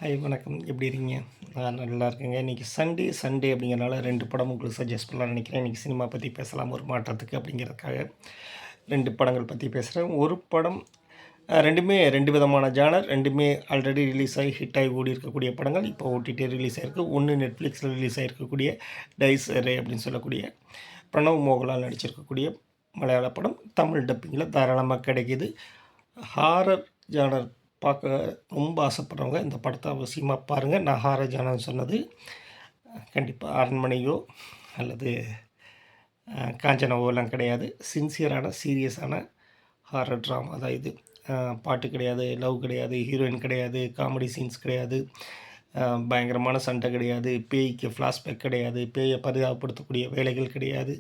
Hi வணக்கம். எப்படி இருக்கீங்க? நான் நல்லா இருக்கேங்க. இன்றைக்கி சண்டே அப்படிங்கிறனால 2 படம் உங்களுக்கு சஜெஸ்ட் பண்ணலாம்னு நினைக்கிறேன். இன்றைக்கி சினிமா பற்றி பேசலாம் ஒரு மாற்றத்துக்கு அப்படிங்கிறதுக்காக 2 படங்கள் பற்றி பேசுகிறேன். ஒரு படம் 2மே 2 விதமான ஜானர். 2மே ஆல்ரெடி ரிலீஸ் ஆகி ஹிட் ஆகி ஓடி இருக்கக்கூடிய படங்கள். இப்போ ஓடிடி ரிலீஸ் ஆகிருக்கு. ஒன்று நெட்ஃப்ளிக்ஸில் ரிலீஸ் ஆகிருக்கக்கூடிய டைஸ் ரே அப்படின்னு சொல்லக்கூடிய பிரணவ் மோகன்லால் நடிச்சிருக்கக்கூடிய மலையாள படம். தமிழ் டப்பிங்கில் தாராளமாக கிடைக்கிது. ஹாரர் ஜானர் பார்க்க ரொம்ப ஆசைப்படுறவங்க இந்த படத்தை அவசியமாக பாருங்கள். நான் ஹாரர் ஜானர்னு சொன்னது கண்டிப்பாக அரண்மனையோ அல்லது காஞ்சனாவோலாம் கிடையாது. சின்சியரான சீரியஸான ஹாரர் ட்ராமா தான் இது. பாட்டு கிடையாது, லவ் கிடையாது, ஹீரோயின் கிடையாது, காமெடி சீன்ஸ் கிடையாது, பயங்கரமான சண்டை கிடையாது, பேய்க்கு ஃப்ளாஷ்பேக் கிடையாது, பேயை பரிதாபப்படுத்தக்கூடிய வேலைகள் கிடையாது.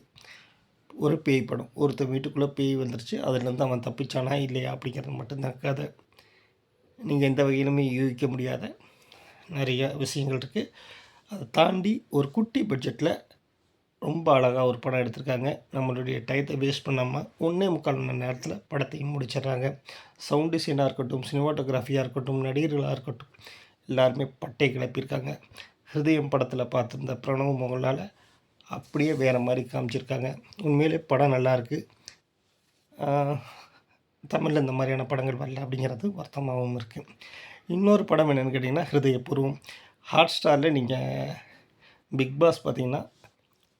ஒரு பேய் படம். ஒருத்தர் வீட்டுக்குள்ளே பேய் வந்துருச்சு, அதுலேருந்து அவன் தப்பிச்சானா இல்லையா அப்படிங்கிறது மட்டும்தான் கதை. நீங்கள் எந்த வகையிலுமே யூகிக்க முடியாத நிறைய விஷயங்கள் இருக்குது. அதை தாண்டி ஒரு குட்டி பட்ஜெட்டில் ரொம்ப அழகாக ஒரு படம் எடுத்திருக்காங்க. நம்மளுடைய டயத்தை வேஸ்ட் பண்ணாமல் 1.25 மணி நேரத்தில் படத்தையும் முடிச்சிடுறாங்க. சவுண்ட் டிசைனாக இருக்கட்டும், சினிமாட்டோகிராஃபியாக இருக்கட்டும், நடிகர்களாக இருக்கட்டும், எல்லாருமே பட்டை கிளப்பியிருக்காங்க. ஹிருதயம் படத்தில் பார்த்துருந்த பிரணவ் மோகன்லால் அப்படியே வேறு மாதிரி காமிச்சிருக்காங்க. உண்மையிலே படம் நல்லாயிருக்கு. தமிழில் இந்த மாதிரியான படங்கள் வரல அப்படிங்கிறது வருத்தமாகவும் இருக்குது. இன்னொரு படம் என்னென்னு கேட்டிங்கன்னா ஹிருதயபூர்வம். ஹாட் ஸ்டாரில் நீங்கள் பிக் பாஸ் பார்த்திங்கன்னா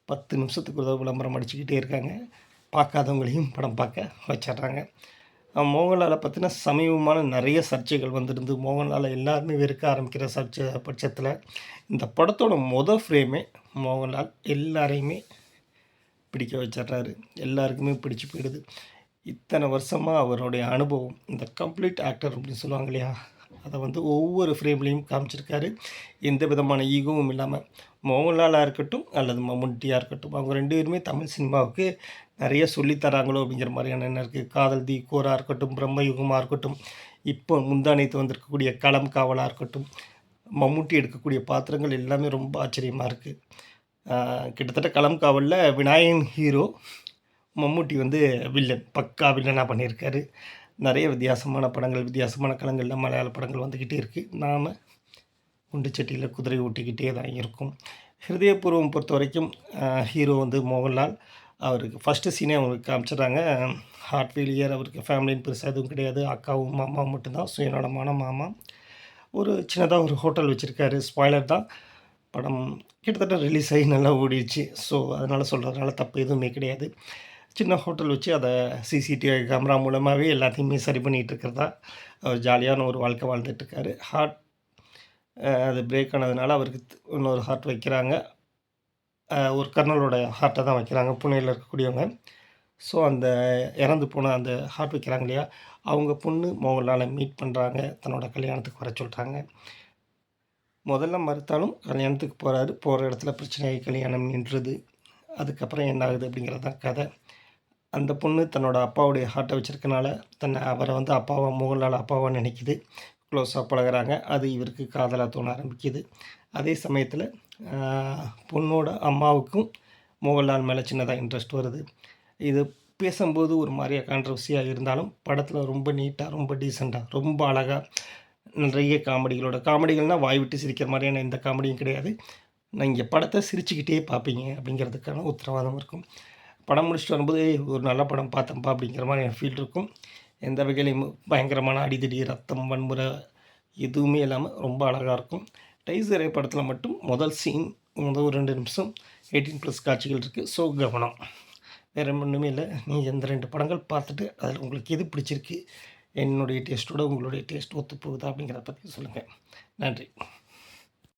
10 நிமிஷத்துக்கு உதவி விளம்பரம் அடிச்சுக்கிட்டே இருக்காங்க. பார்க்காதவங்களையும் படம் பார்க்க வச்சிட்றாங்க. மோகன்லாலை பற்றின சமீபமான நிறைய சர்ச்சைகள் வந்துருந்து மோகன்லாலை எல்லாருமே வெறுக்க ஆரம்பிக்கிற பட்சத்தில் இந்த படத்தோட ஃப்ரேமே மோகன்லால் எல்லாரையுமே பிடிக்க வச்சிட்றாரு. எல்லாருக்குமே பிடிச்சி போயிடுது. இத்தனை வருஷமாக அவருடைய அனுபவம், இந்த கம்ப்ளீட் ஆக்டர் அப்படின்னு சொல்லுவாங்க இல்லையா, அதை ஒவ்வொரு ஃப்ரேம்லேயும் காமிச்சிருக்காரு. எந்த விதமான ஈகோவும் இல்லாமல். மோகன்லாலாக இருக்கட்டும் அல்லது மம்முட்டியாக இருக்கட்டும், அவங்க 2 பேருமே தமிழ் சினிமாவுக்கு நிறைய சொல்லித்தராங்களோ அப்படிங்கிற மாதிரியான என்ன இருக்குது. காதல் தி கோராக இருக்கட்டும், பிரம்மயுகமாக இருக்கட்டும், இப்போ முந்தானைத்து வந்திருக்கக்கூடிய களம் காவலாக இருக்கட்டும், மம்முட்டி எடுக்கக்கூடிய பாத்திரங்கள் எல்லாமே ரொம்ப ஆச்சரியமாக இருக்குது. கிட்டத்தட்ட களம் காவலில் விநாயகன் ஹீரோ, மம்முட்டி வில்லன், பக்கா வில்லனாக பண்ணியிருக்காரு. நிறைய வித்தியாசமான படங்கள், வித்தியாசமான களங்களில் மலையாள படங்கள் வந்துக்கிட்டே இருக்குது. நாம் குண்டு சட்டியில் குதிரை ஓட்டிக்கிட்டே தான் இருக்கும். ஹிருதயபூர்வம் பொறுத்த வரைக்கும் ஹீரோ மோகன்லால். அவருக்கு ஃபஸ்ட்டு சீனே அவருக்கு காமிச்சிட்றாங்க. ஹார்ட் ஃபெயிலியர், அவருக்கு ஃபேமிலின்னு பெருசாக எதுவும் கிடையாது. அக்காவும் மாமாவும் மட்டும்தான், சுயநலமான மாமா. ஒரு சின்னதாக ஒரு ஹோட்டல் வச்சுருக்காரு. ஸ்பாய்லர் தான். படம் கிட்டத்தட்ட ரிலீஸ் ஆகி நல்லா ஓடிடுச்சு. ஸோ அதனால் சொல்கிறதுனால தப்பு எதுவுமே கிடையாது. சின்ன ஹோட்டல் வச்சு அதை சிசிடிவி கேமரா மூலமாகவே எல்லாத்தையுமே சரி பண்ணிகிட்டு இருக்கிறதா அவர் ஜாலியான ஒரு வாழ்க்கை வாழ்ந்துட்டுருக்காரு. ஹார்ட் அது பிரேக் ஆனதுனால அவருக்கு இன்னொரு ஹார்ட் வைக்கிறாங்க. ஒரு கர்னலோட ஹார்ட்டை தான் வைக்கிறாங்க, புனேயில் இருக்கக்கூடியவங்க. ஸோ அந்த இறந்து போன அந்த ஹார்ட் வைக்கிறாங்க இல்லையா, அவங்க பொண்ணு மோகன்லாலை மீட் பண்ணுறாங்க. தன்னோட கல்யாணத்துக்கு வர சொல்கிறாங்க. முதல்ல மறுத்தாலும் கல்யாணத்துக்கு போகிறாரு. போகிற இடத்துல பிரச்சனையாகி கல்யாணம் நின்றுது. அதுக்கப்புறம் என்ன ஆகுது அப்படிங்கிறது தான் கதை. அந்த பொண்ணு தன்னோட அப்பாவுடைய ஹார்ட்டை வச்சுருக்கனால அவரை அப்பாவாக, மோகன்லால் அப்பாவாக நினைக்கிது. க்ளோஸாக பழகிறாங்க. அது இவருக்கு காதலாக தோண ஆரம்பிக்குது. அதே சமயத்தில் பொண்ணோட அம்மாவுக்கும் மோகன்லால் மேலே சின்னதாக இன்ட்ரெஸ்ட் வருது. இது பேசும்போது ஒரு மாதிரியாக கான்ட்ரவர்சியாக இருந்தாலும் படத்தில் ரொம்ப நீட்டாக, ரொம்ப டீசெண்டாக, ரொம்ப அழகாக நிறைய காமெடிகள்னால் வாய் விட்டு சிரிக்கிற மாதிரியான எந்த காமெடியும் கிடையாது. நீங்கள் படத்தை சிரிச்சுக்கிட்டே பார்ப்பீங்க அப்படிங்கிறதுக்கான உத்தரவாதம் இருக்கும். படம் முடிச்சுட்டு வரும்போது ஒரு நல்ல படம் பார்த்தேன்ப்பா அப்படிங்கிற மாதிரி என் ஃபீல் இருக்கும். எந்த வகையிலையும் பயங்கரமான அடிதடி, ரத்தம், வன்முறை எதுவுமே இல்லாமல் ரொம்ப அழகாக இருக்கும். டைசரே படத்தில் மட்டும் முதல் சீன் ஒரு 2 நிமிஷம் 18+ காட்சிகள் இருக்குது. ஸோ கவனம். வேறு ஒன்றுமே இல்லை. நீங்கள் இந்த 2 படங்கள் பார்த்துட்டு அதில் உங்களுக்கு எது பிடிச்சிருக்கு, என்னுடைய டேஸ்ட்டோட உங்களுடைய டேஸ்ட் ஒத்து போகுதா அப்படிங்கிறத பற்றி சொல்லுங்கள். நன்றி.